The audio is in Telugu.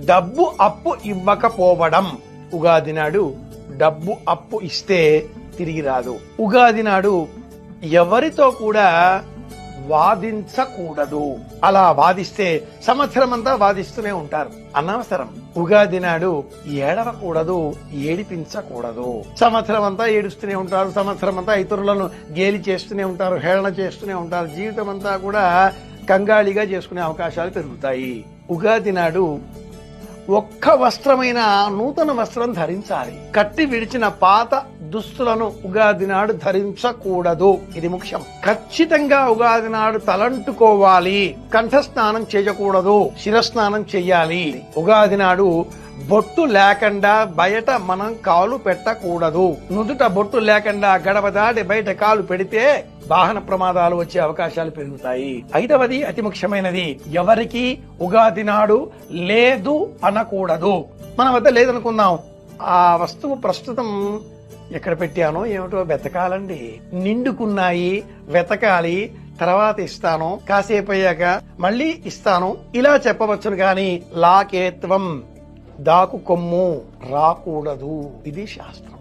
డబ్బు అప్పు ఇవ్వకపోవడం. ఉగాది నాడు డబ్బు అప్పు ఇస్తే తిరిగి రాదు. ఉగాది నాడు ఎవరితో కూడా వాదించకూడదు. అలా వాదిస్తే సంవత్సరం అంతా వాదిస్తూనే ఉంటారు, అనవసరం. ఉగాది నాడు ఏడవకూడదు, ఏడిపించకూడదు. సంవత్సరం అంతా ఏడుస్తూనే ఉంటారు, సంవత్సరం అంతా ఇతరులను గేలి చేస్తూనే ఉంటారు, హేళన చేస్తూనే ఉంటారు. జీవితం అంతా కూడా కంగాళిగా చేసుకునే అవకాశాలు పెరుగుతాయి. ఉగాది నాడు ఒక్క వస్త్రమైన నూతన వస్త్రం ధరించాలి. కట్టి విడిచిన పాత దుస్తులను ఉగాది నాడు ధరించకూడదు. ఇది ముఖ్యం. ఖచ్చితంగా ఉగాది నాడు తలంటుకోవాలి. కంఠస్నానం చేయకూడదు, శిరస్నానం చెయ్యాలి. ఉగాది నాడు బొట్టు లేకుండా బయట మనం కాలు పెట్టకూడదు. నుదుట బొట్టు లేకుండా గడప దాటి బయట కాలు పెడితే వాహన ప్రమాదాలు వచ్చే అవకాశాలు పెరుగుతాయి. 5వది అతి ముఖ్యమైనది, ఎవరికి ఉగాది నాడు లేదు అనకూడదు. మన వద్ద లేదనుకుందాం, ఆ వస్తువు ప్రస్తుతం ఎక్కడ పెట్టానో ఏమిటో వెతకాలండి. నిండుకున్నాయి, వెతకాలి, తర్వాత ఇస్తాను, కాసేపు అయ్యాక మళ్ళీ ఇస్తాను, ఇలా చెప్పవచ్చును. గాని లాకేత్వం, దాకు కొమ్ము రాకూడదు. ఇది శాస్త్రం.